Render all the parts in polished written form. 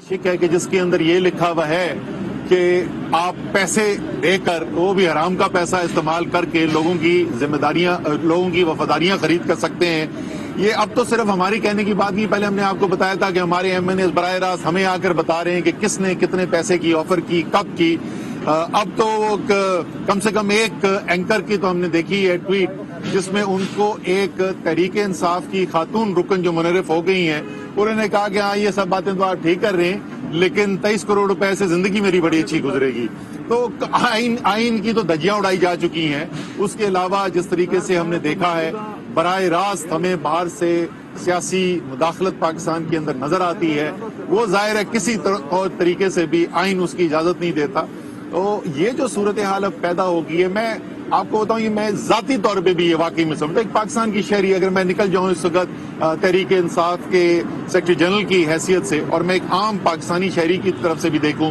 शिक है कि जिसके अंदर ये लिखा हुआ है कि आप पैसे देकर, वो भी हराम का पैसा इस्तेमाल करके लोगों की जिम्मेदारियां, लोगों की वफादारियां खरीद कर सकते हैं। ये अब तो सिर्फ हमारी कहने की बात नहीं, पहले हमने आपको बताया था कि हमारे एमएनए बराह रास्त हमें आकर बता रहे हैं कि किसने कितने पैसे की ऑफर की, कब की। अब तो कम से कम एक एंकर की तो हमने देखी है ट्वीट, जिसमें उनको एक तहरीक इंसाफ की खातून रुकन जो मुनर्रिफ हो गई हैं, उन्होंने कहा कि हाँ ये सब बातें तो आप ठीक कर रहे हैं, लेकिन 23 करोड़ रुपए से जिंदगी मेरी बड़ी अच्छी गुजरेगी। तो आइन की तो धज्जियां उड़ाई जा चुकी हैं। उसके अलावा जिस तरीके से हमने देखा है, बराह रास्त हमें बाहर से सियासी मुदाखलत पाकिस्तान के अंदर नजर आती है, वो जाहिर है किसी तरीके से भी आइन उसकी इजाजत नहीं देता। तो ये जो सूरत हाल अब पैदा होगी है, मैं आपको बताऊं, ये मैं जाती तौर पे भी ये वाकई में समझता हूं, एक पाकिस्तान की शहरी अगर मैं निकल जाऊं इस वक्त तहरीक इंसाफ के सेक्रेटरी जनरल की हैसियत से, और मैं एक आम पाकिस्तानी शहरी की तरफ से भी देखूं,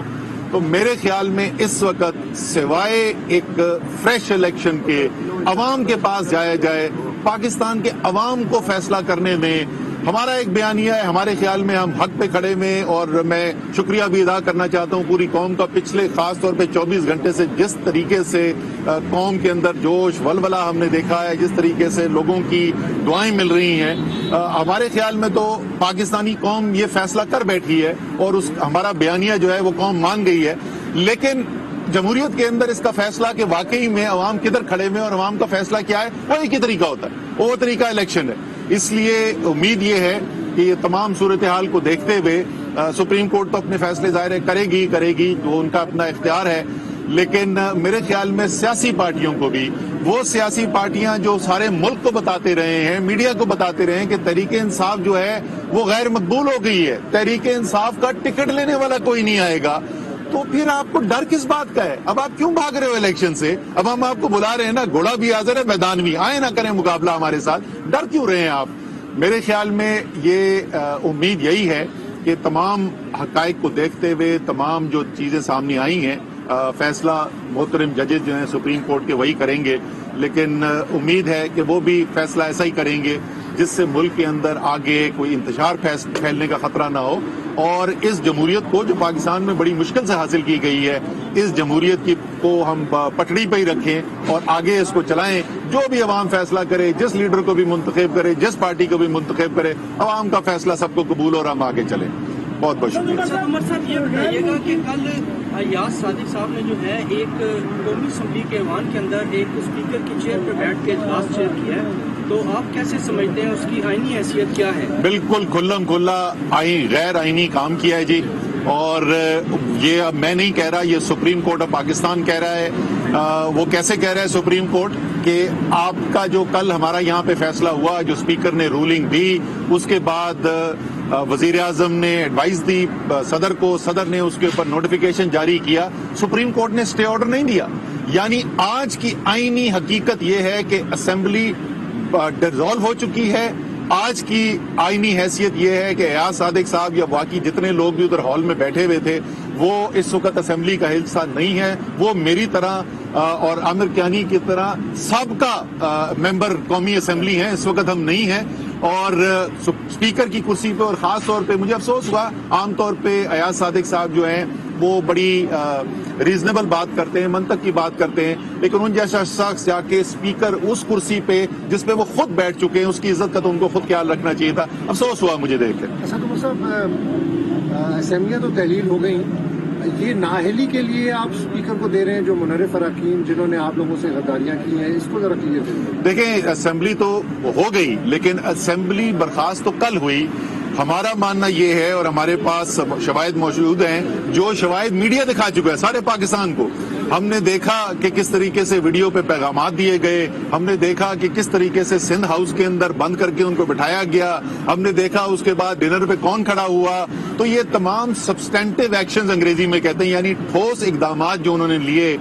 तो मेरे ख्याल में इस वक्त सिवाय एक फ्रेश इलेक्शन के अवाम के पास जाया जाए, पाकिस्तान के अवाम को फैसला करने में हमारा एक बयानिया है। हमारे ख्याल में हम हक पे खड़े में, और मैं शुक्रिया भी अदा करना चाहता हूं पूरी कौम का, पिछले खास तौर पे 24 घंटे से जिस तरीके से कौम के अंदर जोश वलवला हमने देखा है, जिस तरीके से लोगों की दुआएं मिल रही हैं, हमारे ख्याल में तो पाकिस्तानी कौम ये फैसला कर बैठी है और उस हमारा बयानिया जो है वो कौम मान गई है। लेकिन जमहूरियत के अंदर इसका फैसला कि वाकई में अवाम किधर खड़े में और अवाम का फैसला क्या है, वो एक ही तरीका होता है, वो तरीका इलेक्शन है। इसलिए उम्मीद ये है कि ये तमाम सूरत हाल को देखते हुए सुप्रीम कोर्ट तो अपने फैसले जाहिर करेगी, वो उनका अपना इख्तियार है, लेकिन मेरे ख्याल में सियासी पार्टियों को भी, वो सियासी पार्टियां जो सारे मुल्क को बताते रहे हैं, मीडिया को बताते रहे हैं कि तहरीक इंसाफ जो है वो गैर मकबूल हो गई है, तहरीक इंसाफ का टिकट लेने वाला कोई नहीं आएगा, तो फिर आपको डर किस बात का है? अब आप क्यों भाग रहे हो इलेक्शन से? अब हम आपको बुला रहे हैं ना, घोड़ा भी हाजिर है, मैदान भी, आए ना करें मुकाबला हमारे साथ, डर क्यों रहे हैं आप? मेरे ख्याल में ये उम्मीद यही है कि तमाम हकाइक को देखते हुए, तमाम जो चीजें सामने आई हैं, फैसला मोहतरम जजेस जो हैं सुप्रीम कोर्ट के वही करेंगे, लेकिन उम्मीद है कि वो भी फैसला ऐसा ही करेंगे जिससे मुल्क के अंदर आगे कोई इंतशार फैलने का खतरा ना हो, और इस जमहूरियत को जो पाकिस्तान में बड़ी मुश्किल से हासिल की गई है, इस जमहूरियत को हम पटड़ी पर ही रखें और आगे इसको चलाएं। जो भी अवाम फैसला करे, जिस लीडर को भी मुंतखब करे, जिस पार्टी को भी मुंतखब करे, अवाम का फैसला सबको कबूल और हम आगे चलें। बहुत बहुत शुक्रिया। उमर साहब, ये बताइएगा कि कल अयाज सादिक साहब ने जो है एक कौमी असम्बली के ऐवान के अंदर एक स्पीकर की चेयर पर बैठ के इजलास चेयर किया है, तो आप कैसे समझते हैं, उसकी आईनी हैसियत क्या है? बिल्कुल खुल्लम खुल्ला गैर आईनी काम किया है जी, और ये अब मैं नहीं कह रहा, ये सुप्रीम कोर्ट ऑफ पाकिस्तान कह रहा है। वो कैसे कह रहा है सुप्रीम कोर्ट कि आपका जो कल हमारा यहाँ पे फैसला हुआ, जो स्पीकर ने रूलिंग दी, उसके बाद वजीर आजम ने एडवाइस दी सदर को, सदर ने उसके ऊपर नोटिफिकेशन जारी किया, सुप्रीम कोर्ट ने स्टे ऑर्डर नहीं दिया। यानी आज की आईनी हकीकत यह है कि असेंबली डिसॉल्व हो चुकी है। आज की आईनी हैसियत ये है कि अयाज सादिक साहब या बाकी जितने लोग भी उधर हॉल में बैठे हुए थे, वो इस वक्त असेंबली का हिस्सा नहीं है। वो मेरी तरह और आमिर कियानी की तरह सबका मेंबर कौमी असेंबली हैं, इस वक्त हम नहीं हैं। और स्पीकर की कुर्सी पे, और खास तौर पे मुझे अफसोस हुआ, आमतौर पे अयाज सादिक साहब जो हैं वो बड़ी रीजनेबल बात करते हैं, मंतक की बात करते हैं, लेकिन उन जैसा शख्स जाके स्पीकर उस कुर्सी पे जिस पे वो खुद बैठ चुके हैं, उसकी इज्जत का तो उनको खुद ख्याल रखना चाहिए था। अफसोस हुआ मुझे देख कर। अच्छा तो साहब, असेंबलियां तो तहलील हो गई, ये नाअहली के लिए आप स्पीकर को दे रहे हैं जो मुनर्रिफ अरकान जिन्होंने आप लोगों से गद्दारियां की हैं, इसको जरा क्लियर करिए। देखें, असेंबली तो हो गई, लेकिन असेंबली बर्खास्त तो कल हुई। हमारा मानना ये है, और हमारे पास शवाहिद मौजूद हैं, जो शवाहिद मीडिया दिखा चुका है सारे पाकिस्तान को। हमने देखा कि किस तरीके से वीडियो पे पैगामात दिए गए, हमने देखा कि किस तरीके से सिंध हाउस के अंदर बंद करके उनको बिठाया गया, हमने देखा उसके बाद डिनर पे कौन खड़ा हुआ। तो ये तमाम सब्सटेंटिव एक्शंस अंग्रेजी में कहते हैं, यानी ठोस इकदामात जो उन्होंने लिए,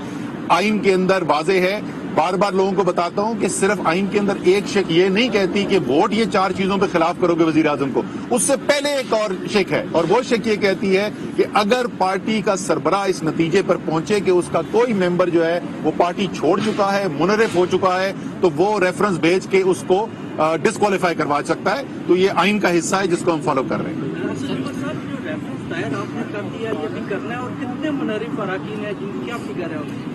आइन के अंदर वाजे है। बार बार लोगों को बताता हूं कि सिर्फ आइन के अंदर एक शिक ये नहीं कहती कि वोट ये 4 चीजों पे खिलाफ करोगे वजीर आजम को, उससे पहले एक और शिक है, और वो शिक ये कहती है कि अगर पार्टी का सरबराह इस नतीजे पर पहुंचे कि उसका कोई मेंबर जो है वो पार्टी छोड़ चुका है, मुनर्रिफ हो चुका है, तो वो रेफरेंस भेज के उसको डिस्क्वालीफाई करवा सकता है। तो ये आइन का हिस्सा है जिसको हम फॉलो कर रहे हैं। रेफरेंस दायर आपने कर दिया ये भी करना है, और कितने मुनर्रिफ अराकीन हैं जिनकी क्या फिगर है उनकी?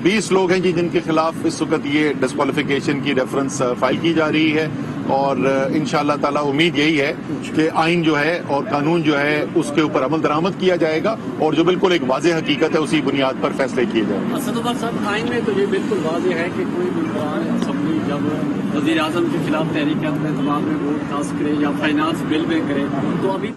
20 लोग हैं जी जिनके खिलाफ इस वक्त ये डिस्क्वालिफिकेशन की रेफरेंस फाइल की जा रही है, और इंशाअल्लाह ताला उम्मीद यही है कि आइन जो है और कानून जो है उसके ऊपर अमल दरामद किया जाएगा, और जो बिल्कुल एक वाज़ेह हकीकत है उसी बुनियाद पर फैसले किए जाएंगे। असदुल्लाह साहब, आइन में तो ये बिल्कुल वाज़ेह है कि कोई भी बरान असम्बली जब वज़ीर आज़म के खिलाफ तहरीक अदम-ए-एतमाद में वोट कास्ट करे या फाइनेंस बिल में करे, तो अभी